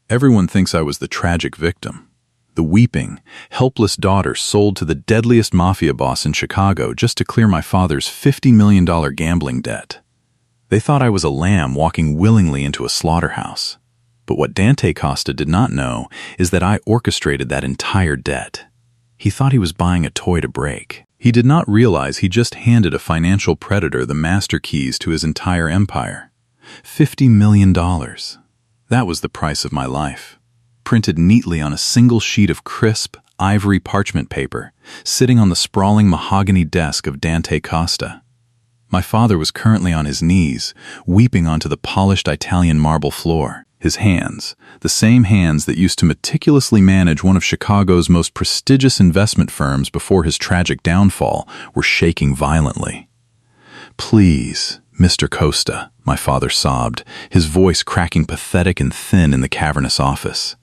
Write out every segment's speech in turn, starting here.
Everyone thinks I was the tragic victim, the weeping, helpless daughter sold to the deadliest mafia boss in Chicago just to clear my father's $50 million gambling debt. They thought I was a lamb walking willingly into a slaughterhouse. But what Dante Costa did not know is that I orchestrated that entire debt. He thought he was buying a toy to break. He did not realize he just handed a financial predator the master keys to his entire empire. $50 million. That was the price of my life. Printed neatly on a single sheet of crisp, ivory parchment paper, sitting on the sprawling mahogany desk of Dante Costa. My father was currently on his knees, weeping onto the polished Italian marble floor. His hands, the same hands that used to meticulously manage one of Chicago's most prestigious investment firms before his tragic downfall, were shaking violently. "Please, Mr. Costa," my father sobbed, his voice cracking pathetic and thin in the cavernous office.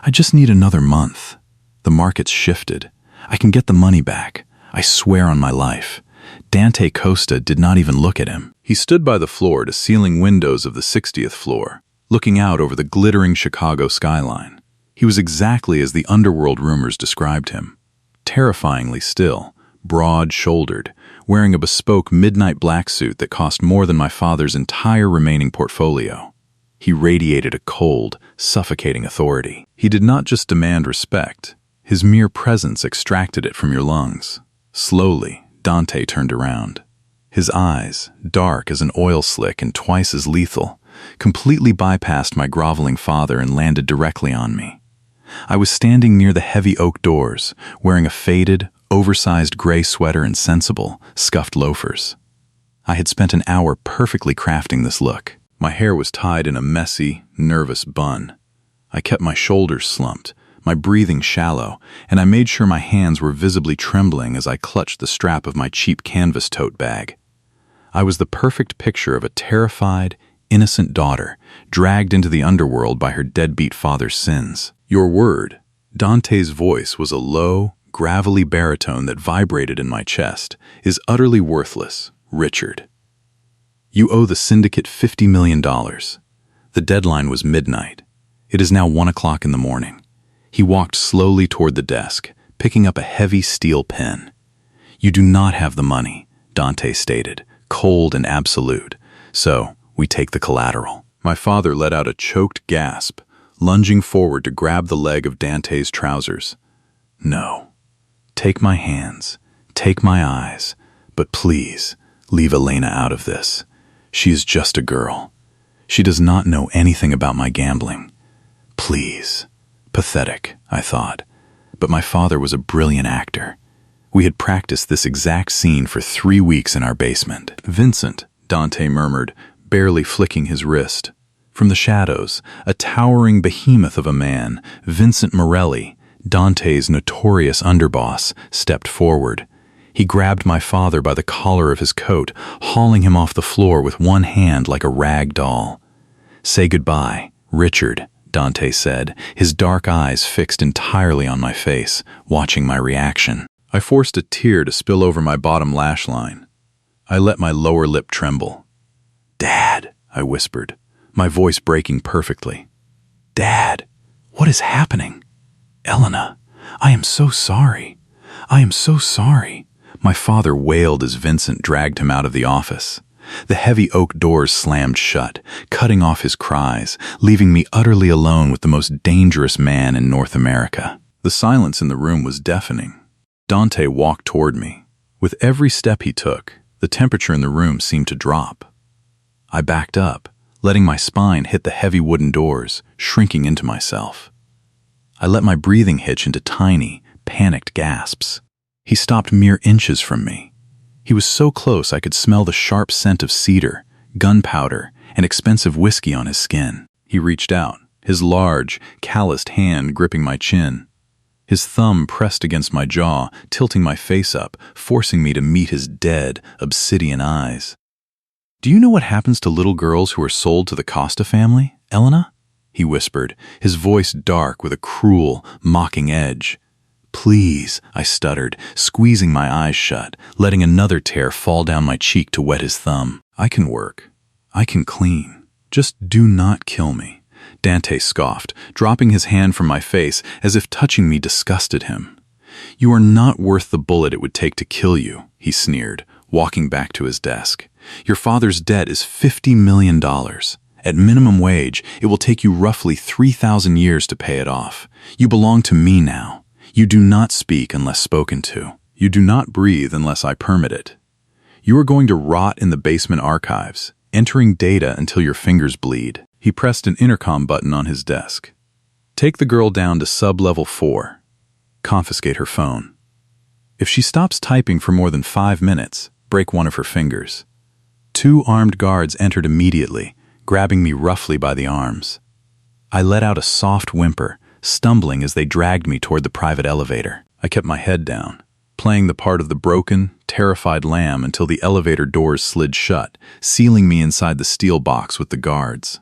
"I just need another month. The market's shifted. I can get the money back. I swear on my life." Dante Costa did not even look at him. He stood by the floor-to-ceiling windows of the 60th floor, looking out over the glittering Chicago skyline. He was exactly as the underworld rumors described him. Terrifyingly still, broad-shouldered, wearing a bespoke midnight black suit that cost more than my father's entire remaining portfolio. He radiated a cold, suffocating authority. He did not just demand respect. His mere presence extracted it from your lungs. Slowly, Dante turned around. His eyes, dark as an oil slick and twice as lethal, completely bypassed my groveling father and landed directly on me. I was standing near the heavy oak doors, wearing a faded, oversized gray sweater and sensible, scuffed loafers. I had spent an hour perfectly crafting this look. My hair was tied in a messy, nervous bun. I kept my shoulders slumped, my breathing shallow, and I made sure my hands were visibly trembling as I clutched the strap of my cheap canvas tote bag. I was the perfect picture of a terrified, innocent daughter, dragged into the underworld by her deadbeat father's sins. "Your word." Dante's voice was a low, gravelly baritone that vibrated in my chest, "is utterly worthless, Richard. You owe the syndicate $50 million. The deadline was midnight. It is now 1 o'clock in the morning." He walked slowly toward the desk, picking up a heavy steel pen. "You do not have the money," Dante stated, cold and absolute. "So, we take the collateral." My father let out a choked gasp, lunging forward to grab the leg of Dante's trousers. "No. Take my hands, take my eyes, but please, leave Elena out of this. She is just a girl. She does not know anything about my gambling. Please." Pathetic, I thought. But my father was a brilliant actor. We had practiced this exact scene for 3 weeks in our basement. "Vincent," Dante murmured, barely flicking his wrist. From the shadows, a towering behemoth of a man, Vincent Morelli, Dante's notorious underboss, stepped forward. He grabbed my father by the collar of his coat, hauling him off the floor with one hand like a rag doll. "Say goodbye, Richard," Dante said, his dark eyes fixed entirely on my face, watching my reaction. I forced a tear to spill over my bottom lash line. I let my lower lip tremble. "Dad," I whispered, my voice breaking perfectly. "Dad, what is happening? Elena, I am so sorry. I am so sorry." My father wailed as Vincent dragged him out of the office. The heavy oak doors slammed shut, cutting off his cries, leaving me utterly alone with the most dangerous man in North America. The silence in the room was deafening. Dante walked toward me. With every step he took, the temperature in the room seemed to drop. I backed up, letting my spine hit the heavy wooden doors, shrinking into myself. I let my breathing hitch into tiny, panicked gasps. He stopped mere inches from me. He was so close I could smell the sharp scent of cedar, gunpowder, and expensive whiskey on his skin. He reached out, his large, calloused hand gripping my chin. His thumb pressed against my jaw, tilting my face up, forcing me to meet his dead, obsidian eyes. "Do you know what happens to little girls who are sold to the Costa family, Elena?" he whispered, his voice dark with a cruel, mocking edge. "Please," I stuttered, squeezing my eyes shut, letting another tear fall down my cheek to wet his thumb. "I can work. I can clean. Just do not kill me." Dante scoffed, dropping his hand from my face as if touching me disgusted him. "You are not worth the bullet it would take to kill you," he sneered, walking back to his desk. "Your father's debt is $50 million. At minimum wage, it will take you roughly 3,000 years to pay it off. You belong to me now. You do not speak unless spoken to. You do not breathe unless I permit it. You are going to rot in the basement archives, entering data until your fingers bleed." He pressed an intercom button on his desk. "Take the girl down to sub-level 4. Confiscate her phone. If she stops typing for more than 5 minutes, break one of her fingers." 2 armed guards entered immediately, grabbing me roughly by the arms. I let out a soft whimper, stumbling as they dragged me toward the private elevator. I kept my head down, playing the part of the broken, terrified lamb until the elevator doors slid shut, sealing me inside the steel box with the guards.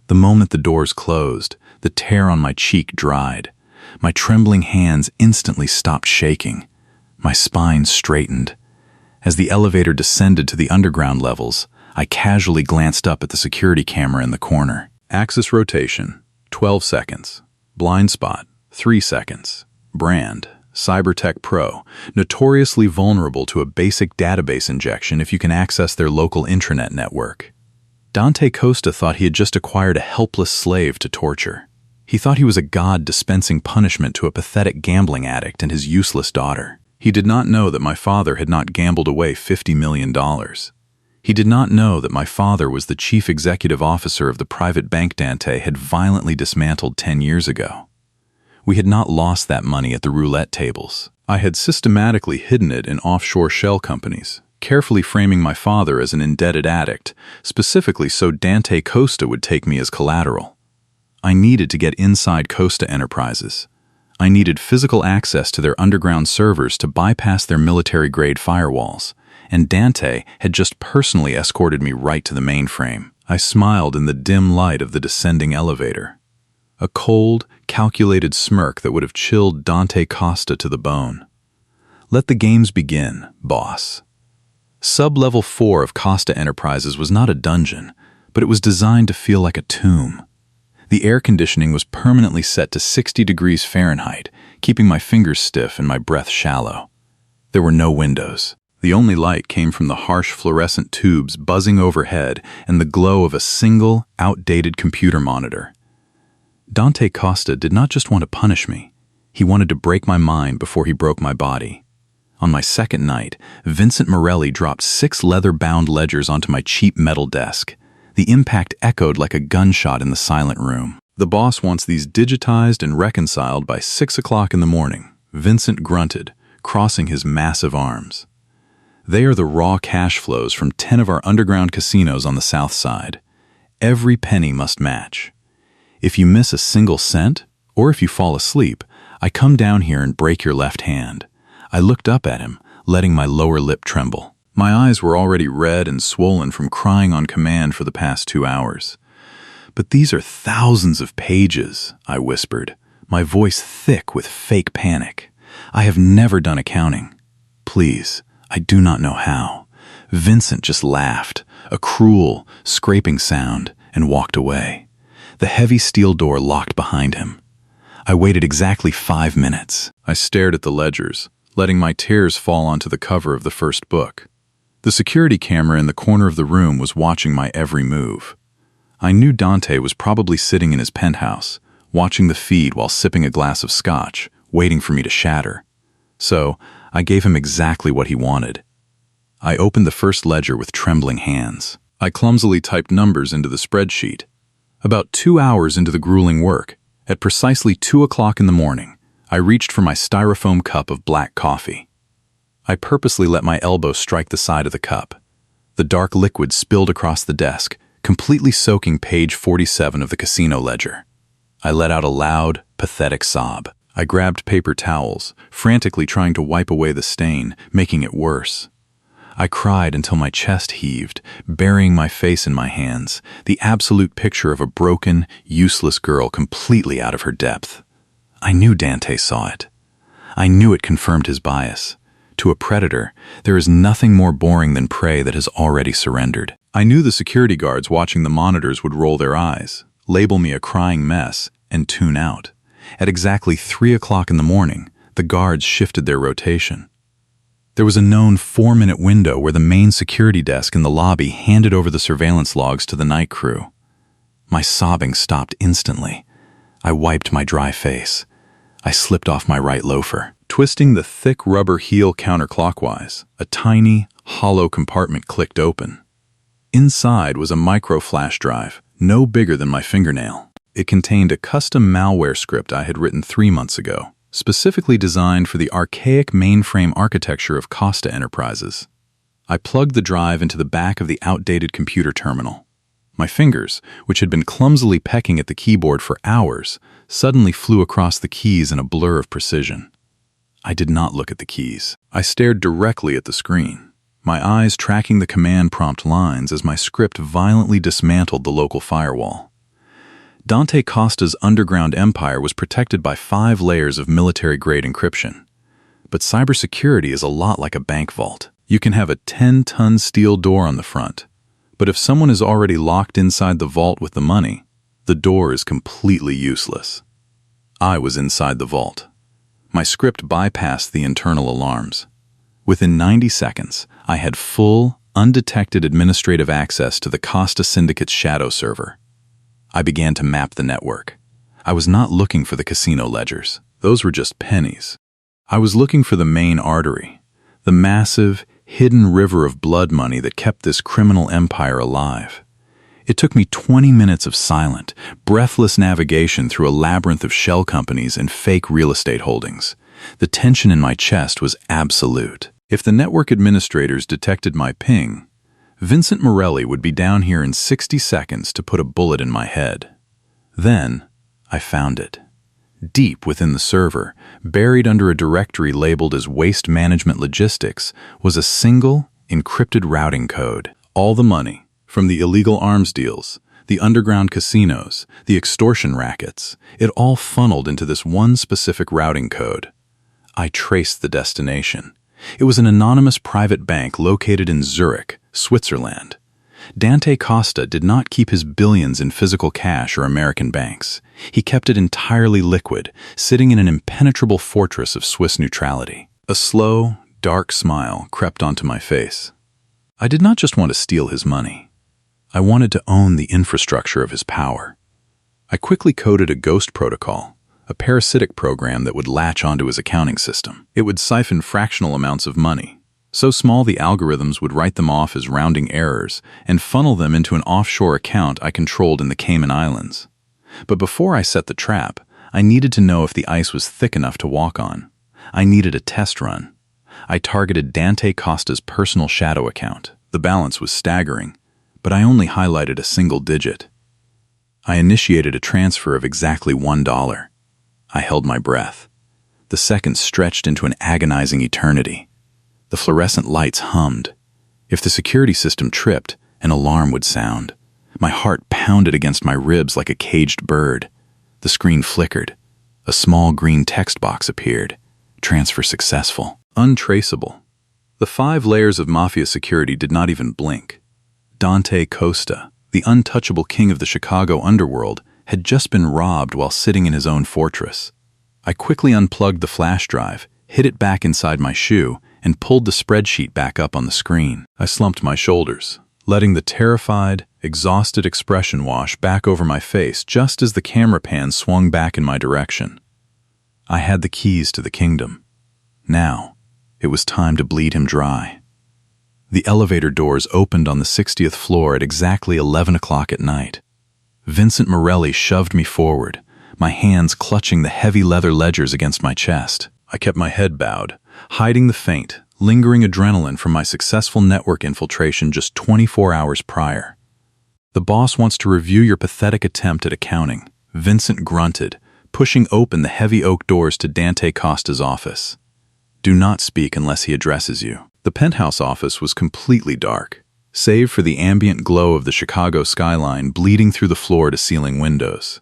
The moment the doors closed, the tear on my cheek dried. My trembling hands instantly stopped shaking. My spine straightened. As the elevator descended to the underground levels, I casually glanced up at the security camera in the corner. Axis rotation, 12 seconds. Blind spot, 3 seconds. Brand, Cybertech Pro, notoriously vulnerable to a basic database injection if you can access their local intranet network. Dante Costa thought he had just acquired a helpless slave to torture. He thought he was a god dispensing punishment to a pathetic gambling addict and his useless daughter. He did not know that my father had not gambled away $50 million. He did not know that my father was the chief executive officer of the private bank Dante had violently dismantled 10 years ago. We had not lost that money at the roulette tables. I had systematically hidden it in offshore shell companies, carefully framing my father as an indebted addict, specifically so Dante Costa would take me as collateral. I needed to get inside Costa Enterprises. I needed physical access to their underground servers to bypass their military-grade firewalls, and Dante had just personally escorted me right to the mainframe. I smiled in the dim light of the descending elevator. A cold, calculated smirk that would have chilled Dante Costa to the bone. "Let the games begin, boss." Sub-level 4 of Costa Enterprises was not a dungeon, but it was designed to feel like a tomb. The air conditioning was permanently set to 60 degrees Fahrenheit, keeping my fingers stiff and my breath shallow. There were no windows. The only light came from the harsh fluorescent tubes buzzing overhead and the glow of a single, outdated computer monitor. Dante Costa did not just want to punish me. He wanted to break my mind before he broke my body. On my second night, Vincent Morelli dropped 6 leather-bound ledgers onto my cheap metal desk. The impact echoed like a gunshot in the silent room. "The boss wants these digitized and reconciled by 6 o'clock in the morning," Vincent grunted, crossing his massive arms. "They are the raw cash flows from 10 of our underground casinos on the south side. Every penny must match. If you miss a single cent, or if you fall asleep, I come down here and break your left hand." I looked up at him, letting my lower lip tremble. My eyes were already red and swollen from crying on command for the past 2 hours. "But these are thousands of pages," I whispered, my voice thick with fake panic. "I have never done accounting. Please, I do not know how." Vincent just laughed, a cruel, scraping sound, and walked away. The heavy steel door locked behind him. I waited exactly 5 minutes. I stared at the ledgers, letting my tears fall onto the cover of the first book. The security camera in the corner of the room was watching my every move. I knew Dante was probably sitting in his penthouse, watching the feed while sipping a glass of scotch, waiting for me to shatter. So, I gave him exactly what he wanted. I opened the first ledger with trembling hands. I clumsily typed numbers into the spreadsheet. About 2 hours into the grueling work, at precisely 2 o'clock in the morning, I reached for my styrofoam cup of black coffee. I purposely let my elbow strike the side of the cup. The dark liquid spilled across the desk, completely soaking page 47 of the casino ledger. I let out a loud, pathetic sob. I grabbed paper towels, frantically trying to wipe away the stain, making it worse. I cried until my chest heaved, burying my face in my hands, the absolute picture of a broken, useless girl completely out of her depth. I knew Dante saw it. I knew it confirmed his bias. To a predator, there is nothing more boring than prey that has already surrendered. I knew the security guards watching the monitors would roll their eyes, label me a crying mess, and tune out. At exactly 3 o'clock in the morning, the guards shifted their rotation. There was a known 4-minute window where the main security desk in the lobby handed over the surveillance logs to the night crew. My sobbing stopped instantly. I wiped my dry face. I slipped off my right loafer. Twisting the thick rubber heel counterclockwise, a tiny, hollow compartment clicked open. Inside was a micro flash drive, no bigger than my fingernail. It contained a custom malware script I had written 3 months ago, specifically designed for the archaic mainframe architecture of Costa Enterprises. I plugged the drive into the back of the outdated computer terminal. My fingers, which had been clumsily pecking at the keyboard for hours, suddenly flew across the keys in a blur of precision. I did not look at the keys. I stared directly at the screen, my eyes tracking the command prompt lines as my script violently dismantled the local firewall. Dante Costa's underground empire was protected by 5 layers of military-grade encryption. But cybersecurity is a lot like a bank vault. You can have a 10-ton steel door on the front, but if someone is already locked inside the vault with the money, the door is completely useless. I was inside the vault. My script bypassed the internal alarms. Within 90 seconds, I had full, undetected administrative access to the Costa Syndicate's shadow server. I began to map the network. I was not looking for the casino ledgers. Those were just pennies. I was looking for the main artery, the massive, hidden river of blood money that kept this criminal empire alive. It took me 20 minutes of silent, breathless navigation through a labyrinth of shell companies and fake real estate holdings. The tension in my chest was absolute. If the network administrators detected my ping, Vincent Morelli would be down here in 60 seconds to put a bullet in my head. Then, I found it. Deep within the server, buried under a directory labeled as Waste Management Logistics, was a single, encrypted routing code. All the money, from the illegal arms deals, the underground casinos, the extortion rackets, it all funneled into this one specific routing code. I traced the destination. It was an anonymous private bank located in Zurich, Switzerland. Dante Costa did not keep his billions in physical cash or American banks. He kept it entirely liquid, sitting in an impenetrable fortress of Swiss neutrality. A slow, dark smile crept onto my face. I did not just want to steal his money. I wanted to own the infrastructure of his power. I quickly coded a ghost protocol, a parasitic program that would latch onto his accounting system. It would siphon fractional amounts of money, so small the algorithms would write them off as rounding errors and funnel them into an offshore account I controlled in the Cayman Islands. But before I set the trap, I needed to know if the ice was thick enough to walk on. I needed a test run. I targeted Dante Costa's personal shadow account. The balance was staggering, but I only highlighted a single digit. I initiated a transfer of exactly $1. I held my breath. The seconds stretched into an agonizing eternity. The fluorescent lights hummed. If the security system tripped, an alarm would sound. My heart pounded against my ribs like a caged bird. The screen flickered. A small green text box appeared. Transfer successful. Untraceable. The 5 layers of Mafia security did not even blink. Dante Costa, the untouchable king of the Chicago underworld, had just been robbed while sitting in his own fortress. I quickly unplugged the flash drive, hid it back inside my shoe, and pulled the spreadsheet back up on the screen. I slumped my shoulders, letting the terrified, exhausted expression wash back over my face just as the camera pan swung back in my direction. I had the keys to the kingdom. Now, it was time to bleed him dry. The elevator doors opened on the 60th floor at exactly 11 o'clock at night. Vincent Morelli shoved me forward, my hands clutching the heavy leather ledgers against my chest. I kept my head bowed, hiding the faint, lingering adrenaline from my successful network infiltration just 24 hours prior. "The boss wants to review your pathetic attempt at accounting," Vincent grunted, pushing open the heavy oak doors to Dante Costa's office. "Do not speak unless he addresses you." The penthouse office was completely dark, save for the ambient glow of the Chicago skyline bleeding through the floor-to-ceiling windows.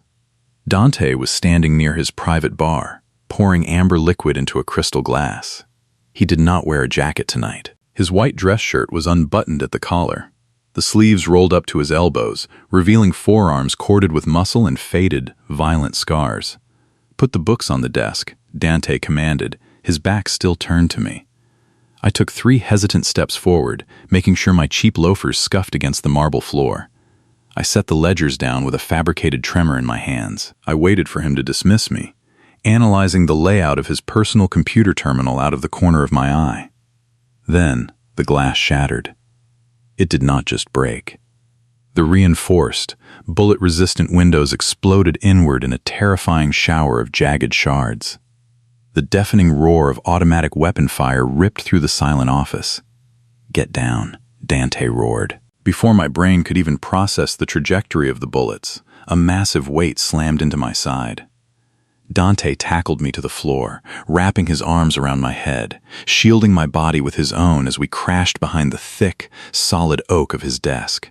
Dante was standing near his private bar, pouring amber liquid into a crystal glass. He did not wear a jacket tonight. His white dress shirt was unbuttoned at the collar. The sleeves rolled up to his elbows, revealing forearms corded with muscle and faded, violent scars. "Put the books on the desk," Dante commanded, his back still turned to me. I took 3 hesitant steps forward, making sure my cheap loafers scuffed against the marble floor. I set the ledgers down with a fabricated tremor in my hands. I waited for him to dismiss me, analyzing the layout of his personal computer terminal out of the corner of my eye. Then, the glass shattered. It did not just break. The reinforced, bullet-resistant windows exploded inward in a terrifying shower of jagged shards. The deafening roar of automatic weapon fire ripped through the silent office. "Get down," Dante roared. Before my brain could even process the trajectory of the bullets, a massive weight slammed into my side. Dante tackled me to the floor, wrapping his arms around my head, shielding my body with his own as we crashed behind the thick, solid oak of his desk.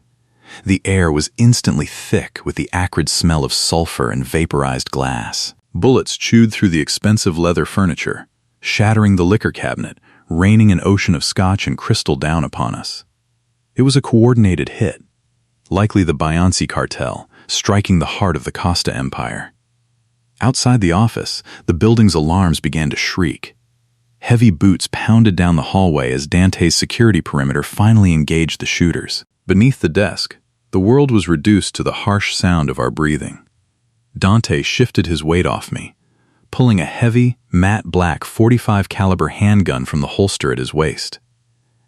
The air was instantly thick with the acrid smell of sulfur and vaporized glass. Bullets chewed through the expensive leather furniture, shattering the liquor cabinet, raining an ocean of scotch and crystal down upon us. It was a coordinated hit, likely the Beyonce cartel, striking the heart of the Costa Empire. Outside the office, the building's alarms began to shriek. Heavy boots pounded down the hallway as Dante's security perimeter finally engaged the shooters. Beneath the desk, the world was reduced to the harsh sound of our breathing. Dante shifted his weight off me, pulling a heavy, matte black .45 caliber handgun from the holster at his waist.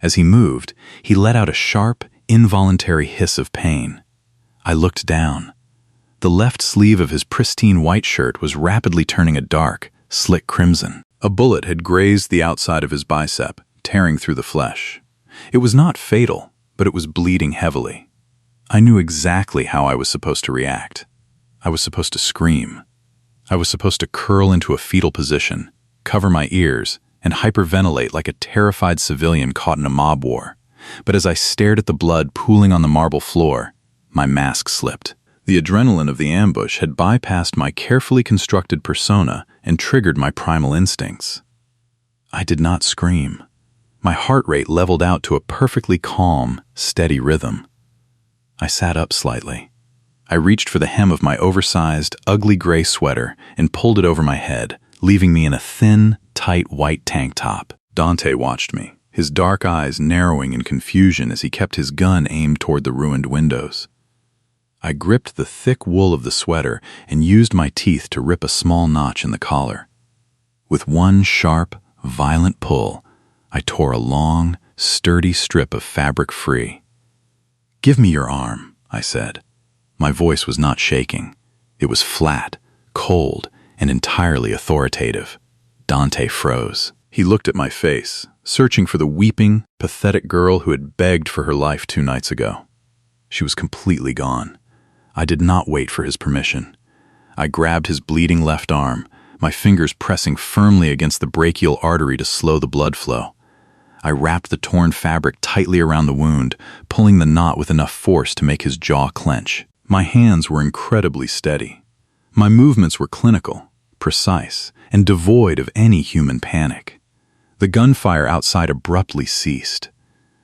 As he moved, he let out a sharp, involuntary hiss of pain. I looked down. The left sleeve of his pristine white shirt was rapidly turning a dark, slick crimson. A bullet had grazed the outside of his bicep, tearing through the flesh. It was not fatal, but it was bleeding heavily. I knew exactly how I was supposed to react. I was supposed to scream. I was supposed to curl into a fetal position, cover my ears, and hyperventilate like a terrified civilian caught in a mob war. But as I stared at the blood pooling on the marble floor, my mask slipped. The adrenaline of the ambush had bypassed my carefully constructed persona and triggered my primal instincts. I did not scream. My heart rate leveled out to a perfectly calm, steady rhythm. I sat up slightly. I reached for the hem of my oversized, ugly gray sweater and pulled it over my head, leaving me in a thin, tight white tank top. Dante watched me, his dark eyes narrowing in confusion as he kept his gun aimed toward the ruined windows. I gripped the thick wool of the sweater and used my teeth to rip a small notch in the collar. With one sharp, violent pull, I tore a long, sturdy strip of fabric free. "Give me your arm," I said. My voice was not shaking. It was flat, cold, and entirely authoritative. Dante froze. He looked at my face, searching for the weeping, pathetic girl who had begged for her life 2 nights ago. She was completely gone. I did not wait for his permission. I grabbed his bleeding left arm, my fingers pressing firmly against the brachial artery to slow the blood flow. I wrapped the torn fabric tightly around the wound, pulling the knot with enough force to make his jaw clench. My hands were incredibly steady. My movements were clinical, precise, and devoid of any human panic. The gunfire outside abruptly ceased.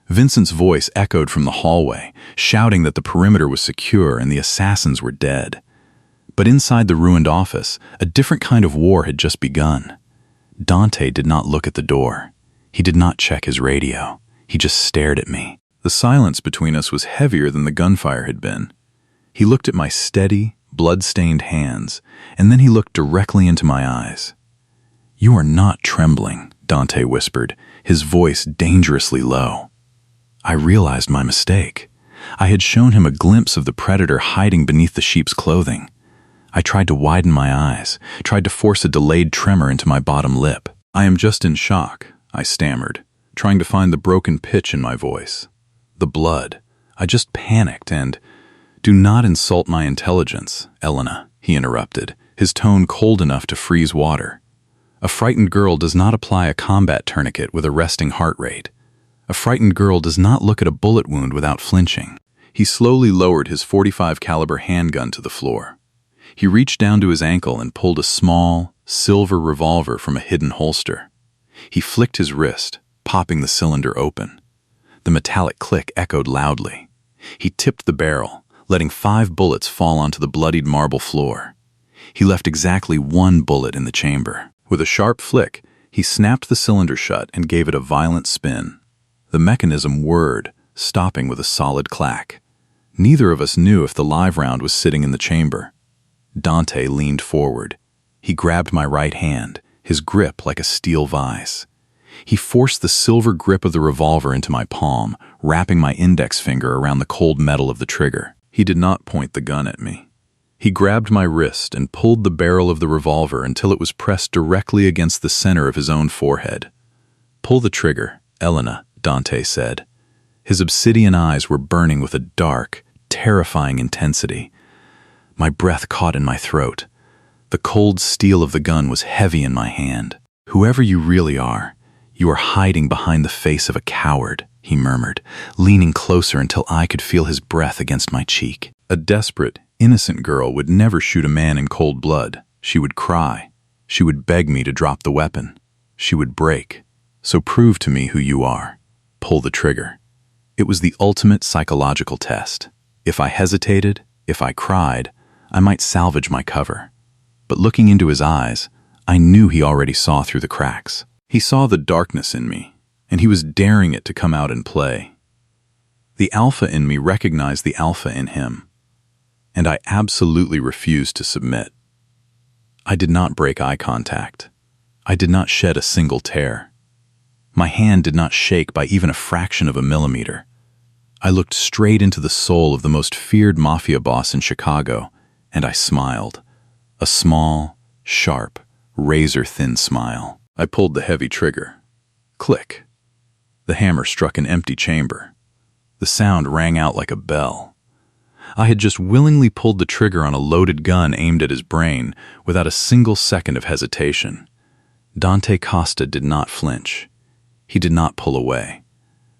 Vincent's voice echoed from the hallway, shouting that the perimeter was secure and the assassins were dead. But inside the ruined office, a different kind of war had just begun. Dante did not look at the door. He did not check his radio. He just stared at me. The silence between us was heavier than the gunfire had been. He looked at my steady, blood-stained hands, and then he looked directly into my eyes. "You are not trembling," Dante whispered, his voice dangerously low. I realized my mistake. I had shown him a glimpse of the predator hiding beneath the sheep's clothing. I tried to widen my eyes, tried to force a delayed tremor into my bottom lip. "I am just in shock," I stammered, trying to find the broken pitch in my voice. "The blood. I just panicked and—" "Do not insult my intelligence, Elena," he interrupted, his tone cold enough to freeze water. "A frightened girl does not apply a combat tourniquet with a resting heart rate. A frightened girl does not look at a bullet wound without flinching." He slowly lowered his .45 caliber handgun to the floor. He reached down to his ankle and pulled a small, silver revolver from a hidden holster. He flicked his wrist, popping the cylinder open. The metallic click echoed loudly. He tipped the barrel, letting 5 bullets fall onto the bloodied marble floor. He left exactly 1 bullet in the chamber. With a sharp flick, he snapped the cylinder shut and gave it a violent spin. The mechanism whirred, stopping with a solid clack. Neither of us knew if the live round was sitting in the chamber. Dante leaned forward. He grabbed my right hand, his grip like a steel vise. He forced the silver grip of the revolver into my palm, wrapping my index finger around the cold metal of the trigger. He did not point the gun at me. He grabbed my wrist and pulled the barrel of the revolver until it was pressed directly against the center of his own forehead. "Pull the trigger, Elena," Dante said. His obsidian eyes were burning with a dark, terrifying intensity. My breath caught in my throat. The cold steel of the gun was heavy in my hand. "Whoever you really are, you are hiding behind the face of a coward," he murmured, leaning closer until I could feel his breath against my cheek. A desperate, innocent girl would never shoot a man in cold blood. She would cry. She would beg me to drop the weapon. She would break. "So prove to me who you are. Pull the trigger." It was the ultimate psychological test. If I hesitated, if I cried, I might salvage my cover. But looking into his eyes, I knew he already saw through the cracks. He saw the darkness in me, and he was daring it to come out and play. The alpha in me recognized the alpha in him, and I absolutely refused to submit. I did not break eye contact. I did not shed a single tear. My hand did not shake by even a fraction of a millimeter. I looked straight into the soul of the most feared mafia boss in Chicago, and I smiled. A small, sharp, razor-thin smile. I pulled the heavy trigger. Click. The hammer struck an empty chamber. The sound rang out like a bell. I had just willingly pulled the trigger on a loaded gun aimed at his brain without a single second of hesitation. Dante Costa did not flinch. He did not pull away.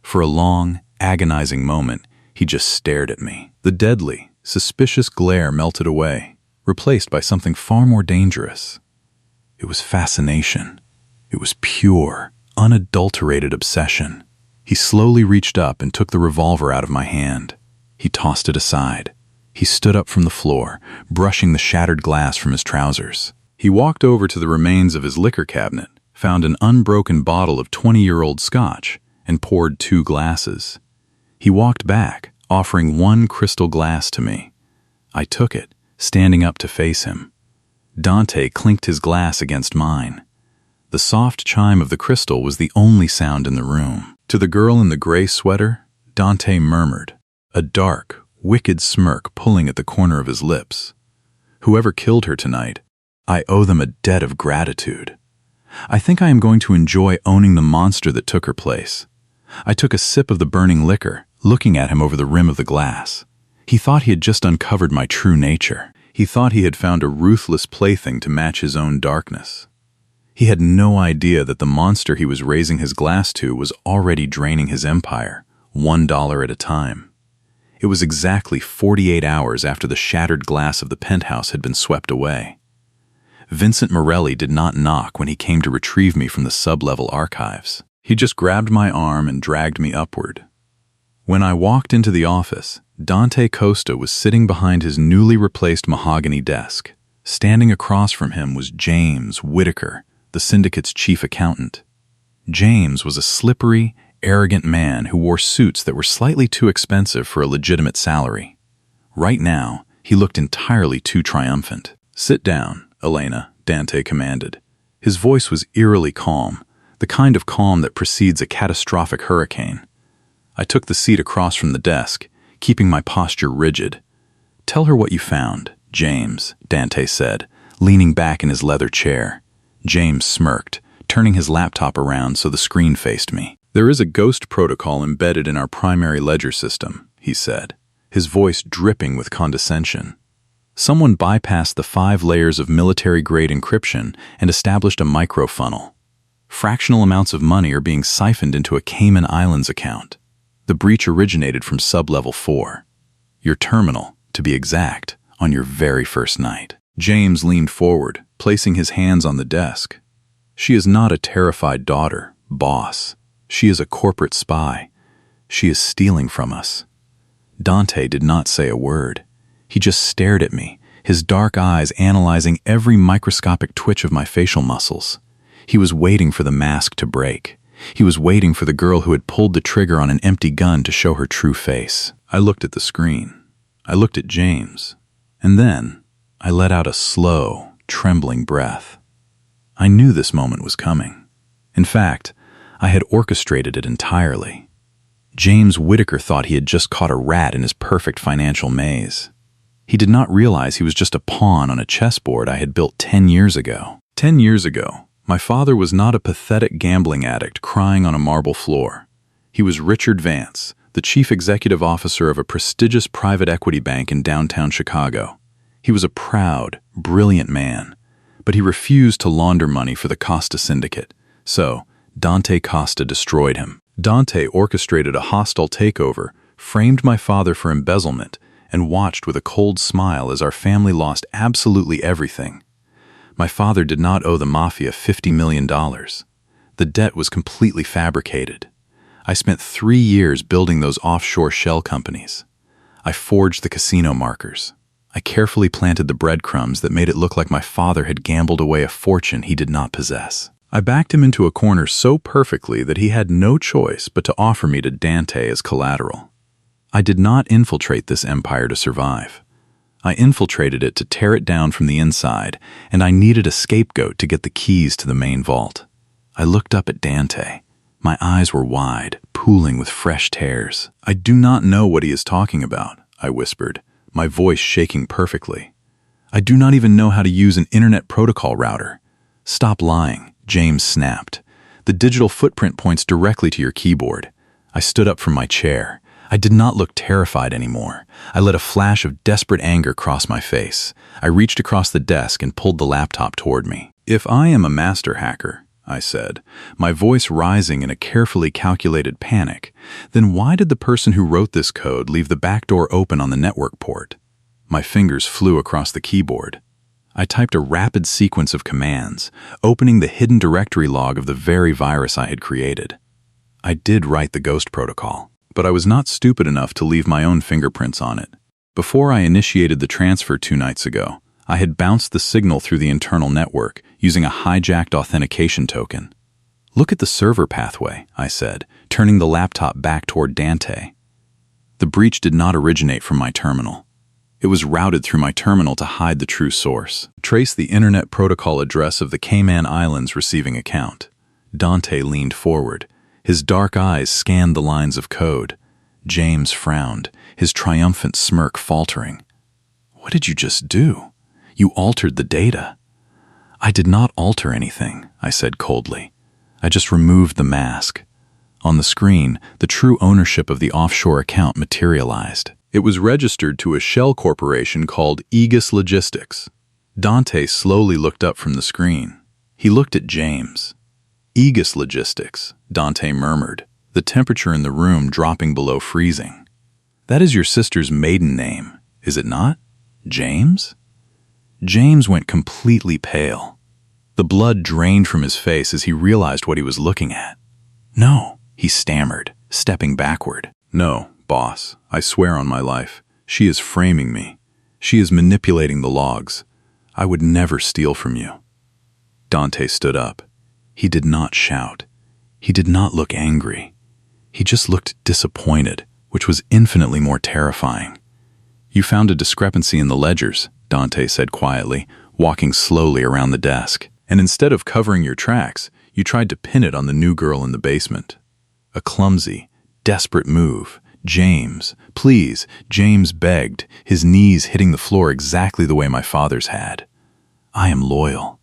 For a long, agonizing moment, he just stared at me. The deadly, suspicious glare melted away, replaced by something far more dangerous. It was fascination. It was pure, unadulterated obsession. He slowly reached up and took the revolver out of my hand. He tossed it aside. He stood up from the floor, brushing the shattered glass from his trousers. He walked over to the remains of his liquor cabinet, found an unbroken bottle of 20-year-old scotch, and poured 2 glasses. He walked back, offering 1 crystal glass to me. I took it, standing up to face him. Dante clinked his glass against mine. The soft chime of the crystal was the only sound in the room. To the girl in the gray sweater, Dante murmured, a dark, wicked smirk pulling at the corner of his lips. "Whoever killed her tonight, I owe them a debt of gratitude. I think I am going to enjoy owning the monster that took her place." I took a sip of the burning liquor, looking at him over the rim of the glass. He thought he had just uncovered my true nature. He thought he had found a ruthless plaything to match his own darkness. He had no idea that the monster he was raising his glass to was already draining his empire, $1 at a time. It was exactly 48 hours after the shattered glass of the penthouse had been swept away. Vincent Morelli did not knock when he came to retrieve me from the sub-level archives. He just grabbed my arm and dragged me upward. When I walked into the office, Dante Costa was sitting behind his newly replaced mahogany desk. Standing across from him was James Whitaker, the syndicate's chief accountant. James was a slippery, arrogant man who wore suits that were slightly too expensive for a legitimate salary. Right now, he looked entirely too triumphant. "Sit down, Elena," Dante commanded. His voice was eerily calm, the kind of calm that precedes a catastrophic hurricane. I took the seat across from the desk, keeping my posture rigid. "Tell her what you found, James," Dante said, leaning back in his leather chair. James smirked, turning his laptop around so the screen faced me. "There is a ghost protocol embedded in our primary ledger system," he said, his voice dripping with condescension. "Someone bypassed the 5 layers of military-grade encryption and established a microfunnel. Fractional amounts of money are being siphoned into a Cayman Islands account. The breach originated from sub-level 4. Your terminal, to be exact, on your very first night." James leaned forward, placing his hands on the desk. "She is not a terrified daughter, boss. She is a corporate spy. She is stealing from us." Dante did not say a word. He just stared at me, his dark eyes analyzing every microscopic twitch of my facial muscles. He was waiting for the mask to break. He was waiting for the girl who had pulled the trigger on an empty gun to show her true face. I looked at the screen. I looked at James. And then I let out a slow, trembling breath. I knew this moment was coming. In fact, I had orchestrated it entirely. James Whitaker thought he had just caught a rat in his perfect financial maze. He did not realize he was just a pawn on a chessboard I had built 10 years ago. 10 years ago, my father was not a pathetic gambling addict crying on a marble floor. He was Richard Vance, the chief executive officer of a prestigious private equity bank in downtown Chicago. He was a proud, brilliant man, but he refused to launder money for the Costa syndicate. So, Dante Costa destroyed him. Dante orchestrated a hostile takeover, framed my father for embezzlement, and watched with a cold smile as our family lost absolutely everything. My father did not owe the Mafia $50 million. The debt was completely fabricated. I spent 3 years building those offshore shell companies. I forged the casino markers. I carefully planted the breadcrumbs that made it look like my father had gambled away a fortune he did not possess. I backed him into a corner so perfectly that he had no choice but to offer me to Dante as collateral. I did not infiltrate this empire to survive. I infiltrated it to tear it down from the inside, and I needed a scapegoat to get the keys to the main vault. I looked up at Dante. My eyes were wide, pooling with fresh tears. "I do not know what he is talking about," I whispered, my voice shaking perfectly. "I do not even know how to use an internet protocol router." "Stop lying," James snapped. "The digital footprint points directly to your keyboard." I stood up from my chair. I did not look terrified anymore. I let a flash of desperate anger cross my face. I reached across the desk and pulled the laptop toward me. "If I am a master hacker," I said, my voice rising in a carefully calculated panic, "then why did the person who wrote this code leave the back door open on the network port?" My fingers flew across the keyboard. I typed a rapid sequence of commands, opening the hidden directory log of the very virus I had created. I did write the ghost protocol, but I was not stupid enough to leave my own fingerprints on it. Before I initiated the transfer 2 nights ago, I had bounced the signal through the internal network using a hijacked authentication token. "Look at the server pathway," I said, turning the laptop back toward Dante. The breach did not originate from my terminal. It was routed through my terminal to hide the true source. "Trace the internet protocol address of the Cayman Islands receiving account." Dante leaned forward. His dark eyes scanned the lines of code. James frowned, his triumphant smirk faltering. "What did you just do? You altered the data." "I did not alter anything," I said coldly. "I just removed the mask." On the screen, the true ownership of the offshore account materialized. It was registered to a shell corporation called Aegis Logistics. Dante slowly looked up from the screen. He looked at James. "Aegis Logistics," Dante murmured, the temperature in the room dropping below freezing. "That is your sister's maiden name, is it not? James?" James went completely pale. The blood drained from his face as he realized what he was looking at. "No," he stammered, stepping backward. "No, boss, I swear on my life. She is framing me. She is manipulating the logs. I would never steal from you." Dante stood up. He did not shout. He did not look angry. He just looked disappointed, which was infinitely more terrifying. "You found a discrepancy in the ledgers," Dante said quietly, walking slowly around the desk. "And instead of covering your tracks, you tried to pin it on the new girl in the basement." A clumsy, desperate move. "James, please," James begged, his knees hitting the floor exactly the way my father's had. "I am loyal.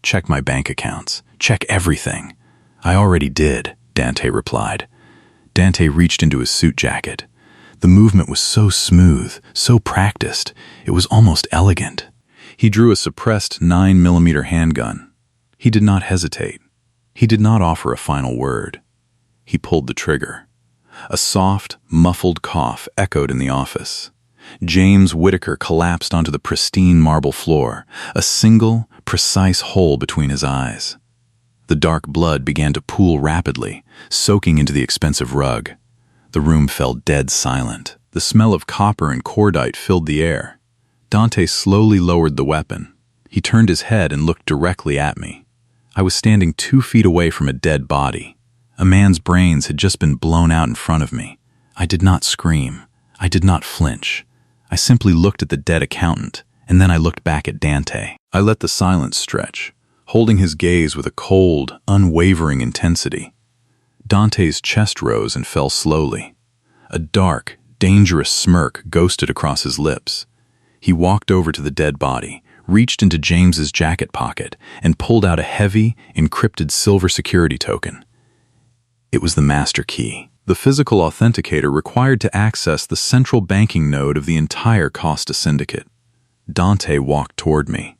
Check my bank accounts. Check everything." "I already did," Dante replied. Dante reached into his suit jacket. The movement was so smooth, so practiced, it was almost elegant. He drew a suppressed 9mm handgun. He did not hesitate. He did not offer a final word. He pulled the trigger. A soft, muffled cough echoed in the office. James Whitaker collapsed onto the pristine marble floor, a single, precise hole between his eyes. The dark blood began to pool rapidly, soaking into the expensive rug. The room fell dead silent. The smell of copper and cordite filled the air. Dante slowly lowered the weapon. He turned his head and looked directly at me. I was standing 2 feet away from a dead body. A man's brains had just been blown out in front of me. I did not scream. I did not flinch. I simply looked at the dead accountant, and then I looked back at Dante. I let the silence stretch, holding his gaze with a cold, unwavering intensity. Dante's chest rose and fell slowly. A dark, dangerous smirk ghosted across his lips. He walked over to the dead body, reached into James's jacket pocket, and pulled out a heavy, encrypted silver security token. It was the master key, the physical authenticator required to access the central banking node of the entire Costa syndicate. Dante walked toward me.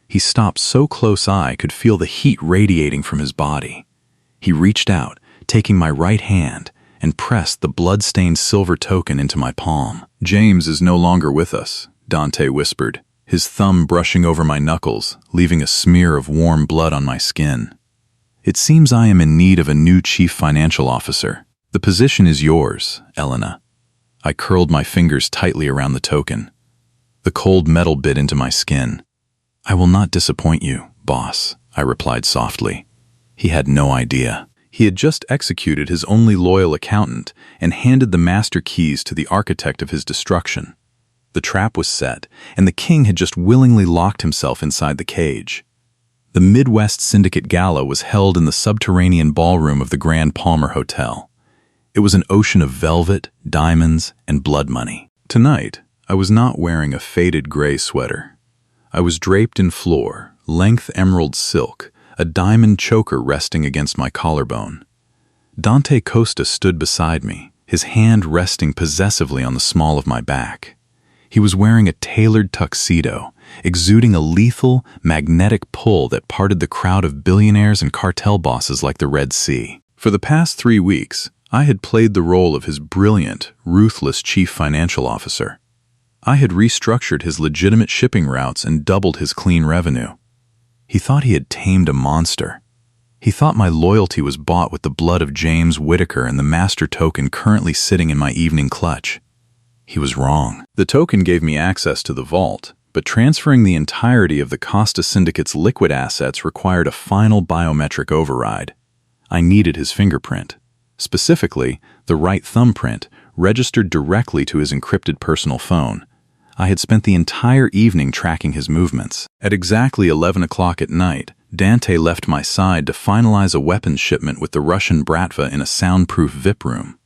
He stopped so close I could feel the heat radiating from his body. He reached out, taking my right hand, and pressed the blood-stained silver token into my palm. "James is no longer with us," Dante whispered, his thumb brushing over my knuckles, leaving a smear of warm blood on my skin. "It seems I am in need of a new chief financial officer. The position is yours, Elena." I curled my fingers tightly around the token. The cold metal bit into my skin. "I will not disappoint you, boss," I replied softly. He had no idea. He had just executed his only loyal accountant and handed the master keys to the architect of his destruction. The trap was set, and the king had just willingly locked himself inside the cage. The Midwest Syndicate Gala was held in the subterranean ballroom of the Grand Palmer Hotel. It was an ocean of velvet, diamonds, and blood money. Tonight, I was not wearing a faded gray sweater. I was draped in floor, length emerald silk, a diamond choker resting against my collarbone. Dante Costa stood beside me, his hand resting possessively on the small of my back. He was wearing a tailored tuxedo, exuding a lethal, magnetic pull that parted the crowd of billionaires and cartel bosses like the Red Sea. For the past 3 weeks, I had played the role of his brilliant, ruthless chief financial officer. I had restructured his legitimate shipping routes and doubled his clean revenue. He thought he had tamed a monster. He thought my loyalty was bought with the blood of James Whitaker and the master token currently sitting in my evening clutch. He was wrong. The token gave me access to the vault, but transferring the entirety of the Costa Syndicate's liquid assets required a final biometric override. I needed his fingerprint. Specifically, the right thumbprint, registered directly to his encrypted personal phone. I had spent the entire evening tracking his movements. At exactly 11 o'clock at night, Dante left my side to finalize a weapons shipment with the Russian Bratva in a soundproof VIP room.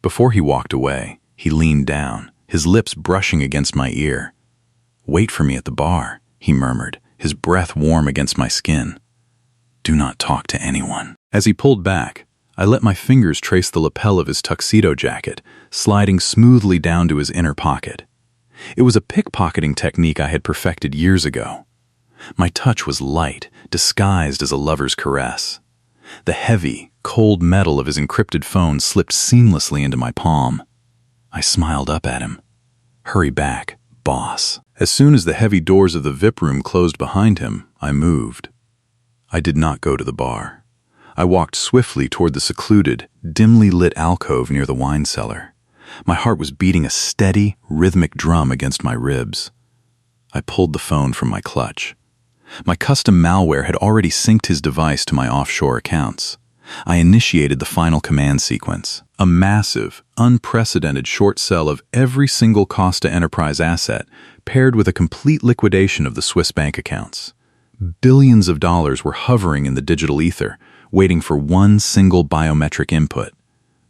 Before he walked away, he leaned down, his lips brushing against my ear. "Wait for me at the bar," he murmured, his breath warm against my skin. "Do not talk to anyone." As he pulled back, I let my fingers trace the lapel of his tuxedo jacket, sliding smoothly down to his inner pocket. It was a pickpocketing technique I had perfected years ago. My touch was light, disguised as a lover's caress. The heavy, cold metal of his encrypted phone slipped seamlessly into my palm. I smiled up at him. "Hurry back, boss." As soon as the heavy doors of the VIP room closed behind him, I moved. I did not go to the bar. I walked swiftly toward the secluded, dimly lit alcove near the wine cellar. My heart was beating a steady, rhythmic drum against my ribs. I pulled the phone from my clutch. My custom malware had already synced his device to my offshore accounts. I initiated the final command sequence, a massive, unprecedented short sell of every single Costa Enterprise asset, paired with a complete liquidation of the Swiss bank accounts. Billions of dollars were hovering in the digital ether, waiting for one single biometric input.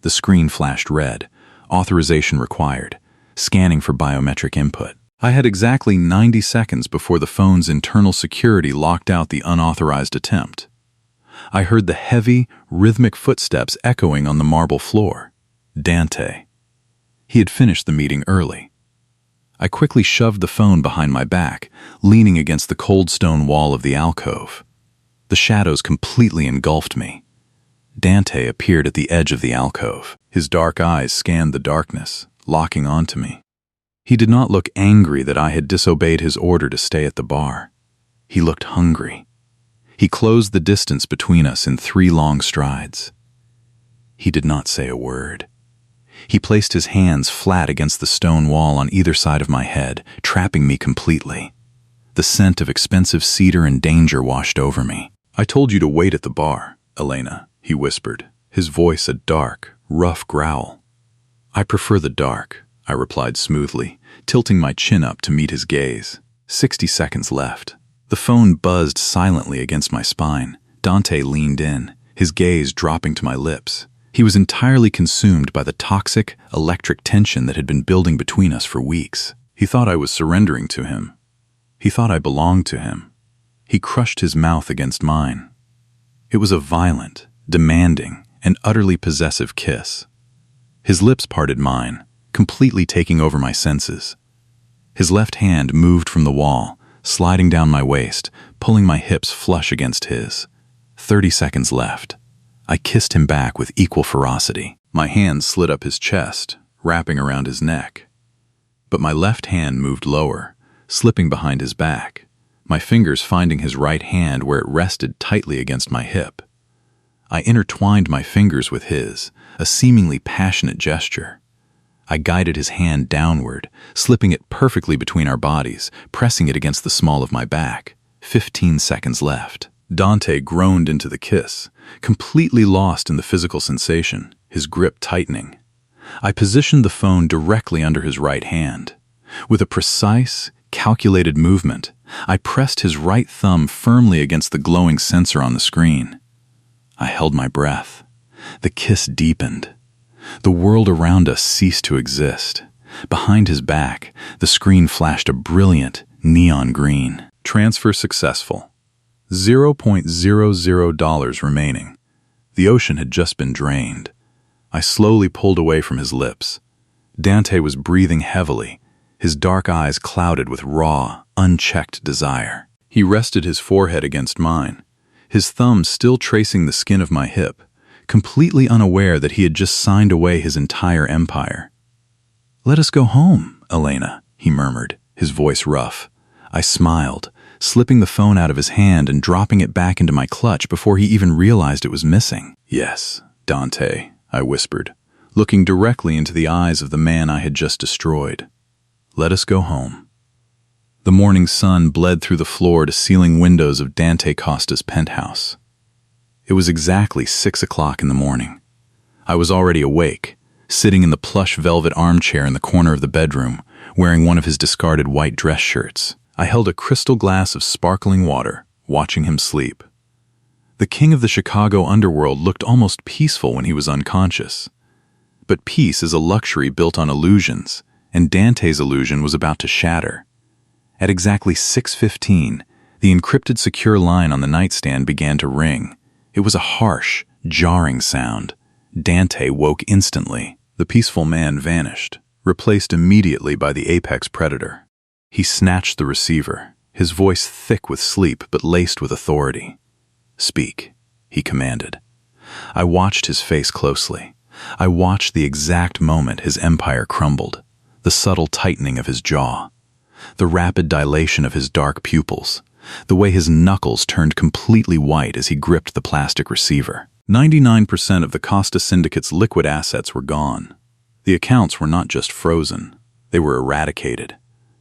The screen flashed red. Authorization required. Scanning for biometric input. I had exactly 90 seconds before the phone's internal security locked out the unauthorized attempt. I heard the heavy, rhythmic footsteps echoing on the marble floor. Dante. He had finished the meeting early. I quickly shoved the phone behind my back, leaning against the cold stone wall of the alcove. The shadows completely engulfed me. Dante appeared at the edge of the alcove. His dark eyes scanned the darkness, locking onto me. He did not look angry that I had disobeyed his order to stay at the bar. He looked hungry. He closed the distance between us in 3 long strides. He did not say a word. He placed his hands flat against the stone wall on either side of my head, trapping me completely. The scent of expensive cedar and danger washed over me. "I told you to wait at the bar, Elena," he whispered, his voice a dark, rough growl. "I prefer the dark," I replied smoothly, tilting my chin up to meet his gaze. 60 seconds left. The phone buzzed silently against my spine. Dante leaned in, his gaze dropping to my lips. He was entirely consumed by the toxic, electric tension that had been building between us for weeks. He thought I was surrendering to him. He thought I belonged to him. He crushed his mouth against mine. It was a violent, demanding, and utterly possessive kiss. His lips parted mine, completely taking over my senses. His left hand moved from the wall, sliding down my waist, pulling my hips flush against his. 30 seconds left. I kissed him back with equal ferocity. My hand slid up his chest, wrapping around his neck. But my left hand moved lower, slipping behind his back, my fingers finding his right hand where it rested tightly against my hip. I intertwined my fingers with his, a seemingly passionate gesture. I guided his hand downward, slipping it perfectly between our bodies, pressing it against the small of my back. 15 seconds left. Dante groaned into the kiss, completely lost in the physical sensation, his grip tightening. I positioned the phone directly under his right hand. With a precise, calculated movement, I pressed his right thumb firmly against the glowing sensor on the screen. I held my breath. The kiss deepened. The world around us ceased to exist. Behind his back, the screen flashed a brilliant neon green. Transfer successful. $0.00 remaining. The ocean had just been drained. I slowly pulled away from his lips. Dante was breathing heavily, his dark eyes clouded with raw, unchecked desire. He rested his forehead against mine, his thumb still tracing the skin of my hip, completely unaware that he had just signed away his entire empire. "Let us go home, Elena," he murmured, his voice rough. I smiled, slipping the phone out of his hand and dropping it back into my clutch before he even realized it was missing. "Yes, Dante," I whispered, looking directly into the eyes of the man I had just destroyed. "Let us go home." The morning sun bled through the floor-to-ceiling windows of Dante Costa's penthouse. It was exactly 6 o'clock in the morning. I was already awake, sitting in the plush velvet armchair in the corner of the bedroom, wearing one of his discarded white dress shirts. I held a crystal glass of sparkling water, watching him sleep. The king of the Chicago underworld looked almost peaceful when he was unconscious. But peace is a luxury built on illusions, and Dante's illusion was about to shatter. At exactly 6:15, the encrypted secure line on the nightstand began to ring. It was a harsh, jarring sound. Dante woke instantly. The peaceful man vanished, replaced immediately by the apex predator. He snatched the receiver, his voice thick with sleep but laced with authority. "Speak," he commanded. I watched his face closely. I watched the exact moment his empire crumbled, the subtle tightening of his jaw, the rapid dilation of his dark pupils, the way his knuckles turned completely white as he gripped the plastic receiver. 99% of the Costa syndicate's liquid assets were gone. The accounts were not just frozen, they were eradicated.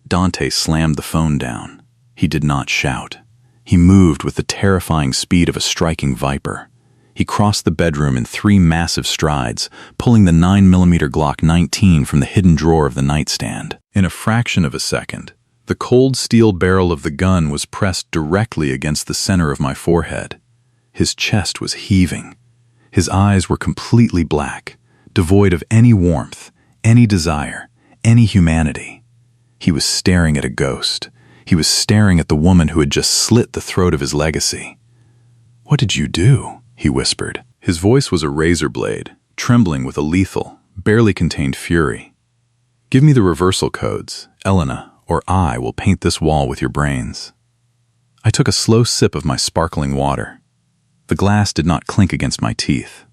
Dante slammed the phone down. He did not shout. He moved with the terrifying speed of a striking viper. He crossed the bedroom in 3 massive strides, pulling the 9mm Glock 19 from the hidden drawer of the nightstand. In a fraction of a second, the cold steel barrel of the gun was pressed directly against the center of my forehead. His chest was heaving. His eyes were completely black, devoid of any warmth, any desire, any humanity. He was staring at a ghost. He was staring at the woman who had just slit the throat of his legacy. "What did you do?" he whispered. His voice was a razor blade, trembling with a lethal, barely contained fury. "Give me the reversal codes, Elena, or I will paint this wall with your brains." I took a slow sip of my sparkling water. The glass did not clink against my teeth.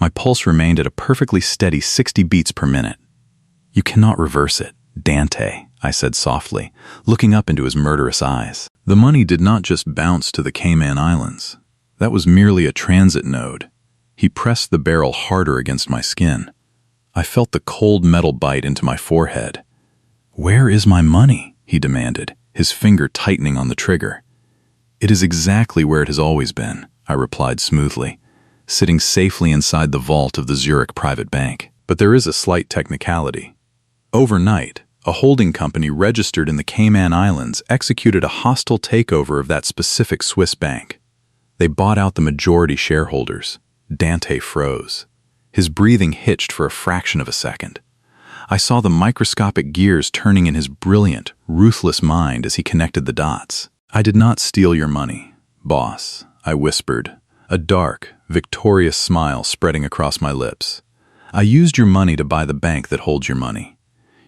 My pulse remained at a perfectly steady 60 beats per minute. "You cannot reverse it, Dante," I said softly, looking up into his murderous eyes. The money did not just bounce to the Cayman Islands. That was merely a transit node. He pressed the barrel harder against my skin. I felt the cold metal bite into my forehead. "Where is my money?" he demanded, his finger tightening on the trigger. "It is exactly where it has always been," I replied smoothly, sitting safely inside the vault of the Zurich private bank. But there is a slight technicality. Overnight, a holding company registered in the Cayman Islands executed a hostile takeover of that specific Swiss bank. They bought out the majority shareholders. Dante froze. His breathing hitched for a fraction of a second. I saw the microscopic gears turning in his brilliant, ruthless mind as he connected the dots. "I did not steal your money, boss," I whispered, a dark, victorious smile spreading across my lips. "I used your money to buy the bank that holds your money.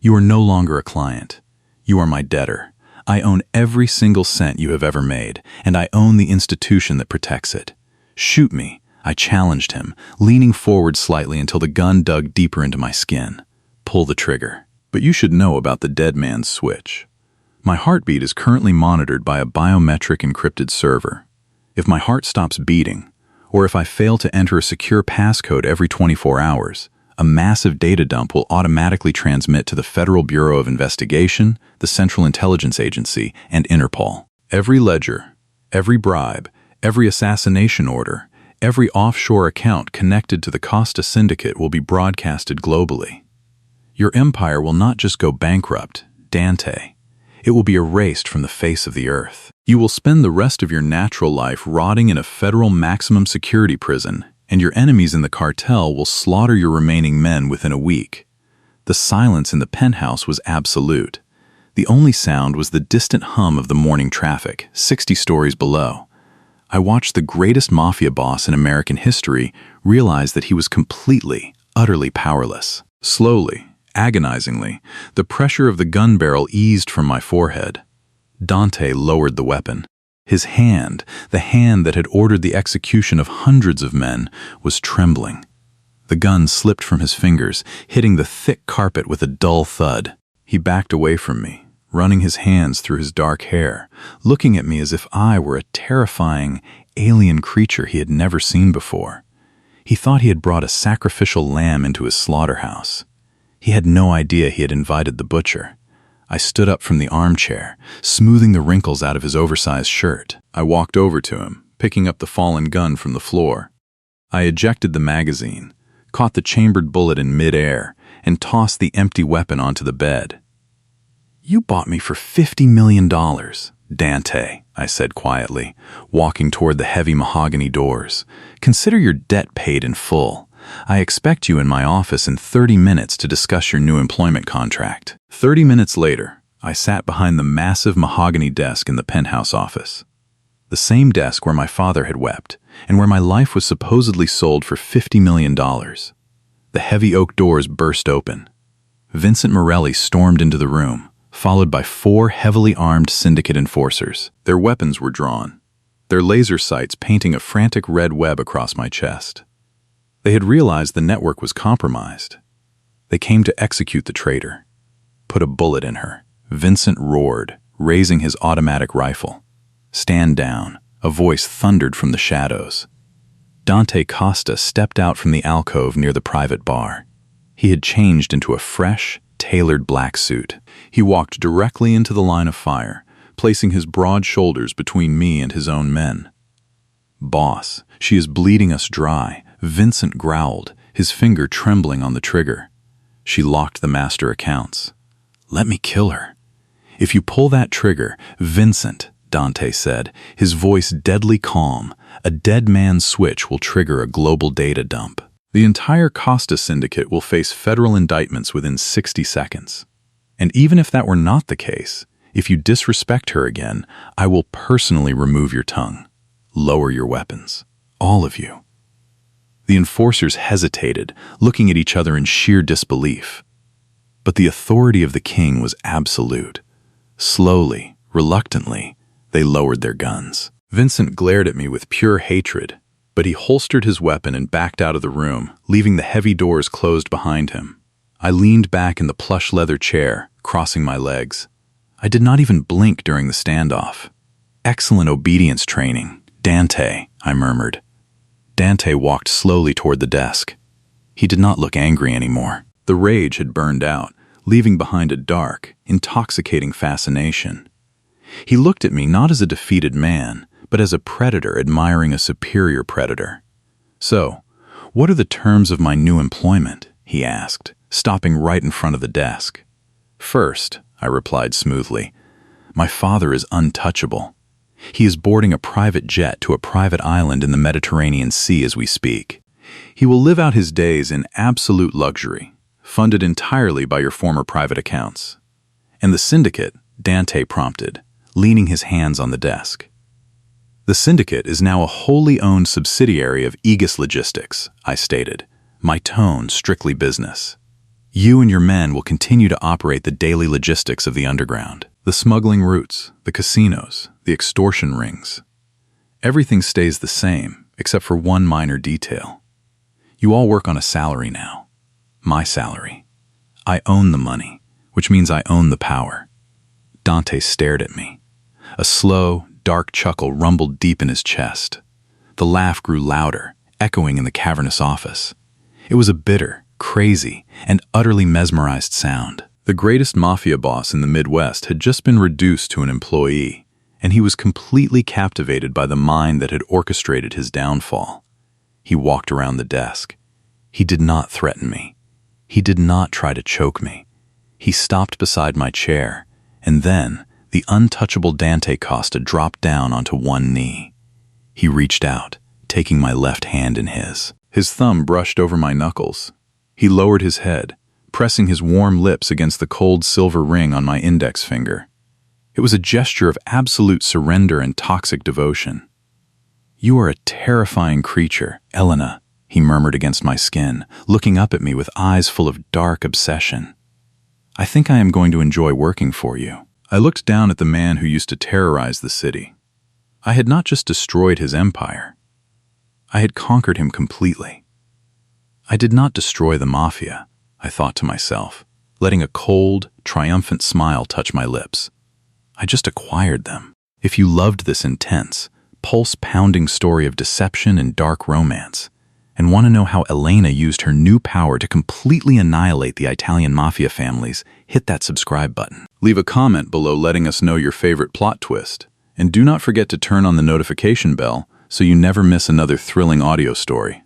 You are no longer a client. You are my debtor. I own every single cent you have ever made, and I own the institution that protects it. Shoot me," I challenged him, leaning forward slightly until the gun dug deeper into my skin. "Pull the trigger." But you should know about the dead man's switch. My heartbeat is currently monitored by a biometric encrypted server. If my heart stops beating, or if I fail to enter a secure passcode every 24 hours, a massive data dump will automatically transmit to the Federal Bureau of Investigation, the Central Intelligence Agency, and Interpol. Every ledger, every bribe, every assassination order, every offshore account connected to the Costa syndicate will be broadcasted globally. Your empire will not just go bankrupt, Dante. It will be erased from the face of the earth. You will spend the rest of your natural life rotting in a federal maximum security prison, and your enemies in the cartel will slaughter your remaining men within a week. The silence in the penthouse was absolute. The only sound was the distant hum of the morning traffic, 60 stories below. I watched the greatest mafia boss in American history realize that he was completely, utterly powerless. Slowly, agonizingly, the pressure of the gun barrel eased from my forehead. Dante lowered the weapon. His hand, the hand that had ordered the execution of hundreds of men, was trembling. The gun slipped from his fingers, hitting the thick carpet with a dull thud. He backed away from me, running his hands through his dark hair, looking at me as if I were a terrifying, alien creature he had never seen before. He thought he had brought a sacrificial lamb into his slaughterhouse. He had no idea he had invited the butcher. I stood up from the armchair, smoothing the wrinkles out of his oversized shirt. I walked over to him, picking up the fallen gun from the floor. I ejected the magazine, caught the chambered bullet in midair, and tossed the empty weapon onto the bed. "You bought me for $50 million, Dante," I said quietly, walking toward the heavy mahogany doors. "Consider your debt paid in full. I expect you in my office in 30 minutes to discuss your new employment contract." 30 minutes later, I sat behind the massive mahogany desk in the penthouse office. The same desk where my father had wept, and where my life was supposedly sold for $50 million. The heavy oak doors burst open. Vincent Morelli stormed into the room, followed by 4 heavily armed syndicate enforcers. Their weapons were drawn, their laser sights painting a frantic red web across my chest. They had realized the network was compromised. They came to execute the traitor. "Put a bullet in her," Vincent roared, raising his automatic rifle. "Stand down," a voice thundered from the shadows. Dante Costa stepped out from the alcove near the private bar. He had changed into a fresh, tailored black suit. He walked directly into the line of fire, placing his broad shoulders between me and his own men. "Boss, she is bleeding us dry," Vincent growled, his finger trembling on the trigger. "She locked the master accounts." "Let me kill her." "If you pull that trigger, Vincent," Dante said, his voice deadly calm, "a dead man's switch will trigger a global data dump. The entire Costa syndicate will face federal indictments within 60 seconds. And even if that were not the case, if you disrespect her again, I will personally remove your tongue. Lower your weapons. All of you." The enforcers hesitated, looking at each other in sheer disbelief. But the authority of the king was absolute. Slowly, reluctantly, they lowered their guns. Vincent glared at me with pure hatred, but he holstered his weapon and backed out of the room, leaving the heavy doors closed behind him. I leaned back in the plush leather chair, crossing my legs. I did not even blink during the standoff. "Excellent obedience training, Dante," I murmured. Dante walked slowly toward the desk. He did not look angry anymore. The rage had burned out, leaving behind a dark, intoxicating fascination. He looked at me not as a defeated man, but as a predator admiring a superior predator. "So, what are the terms of my new employment?" he asked, stopping right in front of the desk. "First," I replied smoothly, "my father is untouchable. He is boarding a private jet to a private island in the Mediterranean Sea as we speak. He will live out his days in absolute luxury, funded entirely by your former private accounts." "And the syndicate?" Dante prompted, leaning his hands on the desk. "The syndicate is now a wholly owned subsidiary of Aegis Logistics," I stated, my tone strictly business. "You and your men will continue to operate the daily logistics of the underground, the smuggling routes, the casinos, the extortion rings. Everything stays the same, except for one minor detail. You all work on a salary now. My salary. I own the money, which means I own the power." Dante stared at me. A slow, dark chuckle rumbled deep in his chest. The laugh grew louder, echoing in the cavernous office. It was a bitter, crazy, and utterly mesmerized sound. The greatest mafia boss in the Midwest had just been reduced to an employee, and he was completely captivated by the mind that had orchestrated his downfall. He walked around the desk. He did not threaten me. He did not try to choke me. He stopped beside my chair, and then the untouchable Dante Costa dropped down onto one knee. He reached out, taking my left hand in his. His thumb brushed over my knuckles. He lowered his head, pressing his warm lips against the cold silver ring on my index finger. It was a gesture of absolute surrender and toxic devotion. "You are a terrifying creature, Elena," he murmured against my skin, looking up at me with eyes full of dark obsession. "I think I am going to enjoy working for you." I looked down at the man who used to terrorize the city. I had not just destroyed his empire. I had conquered him completely. I did not destroy the mafia, I thought to myself, letting a cold, triumphant smile touch my lips. I just acquired them. If you loved this intense, pulse-pounding story of deception and dark romance, and want to know how Elena used her new power to completely annihilate the Italian mafia families, hit that subscribe button. Leave a comment below letting us know your favorite plot twist, and do not forget to turn on the notification bell so you never miss another thrilling audio story.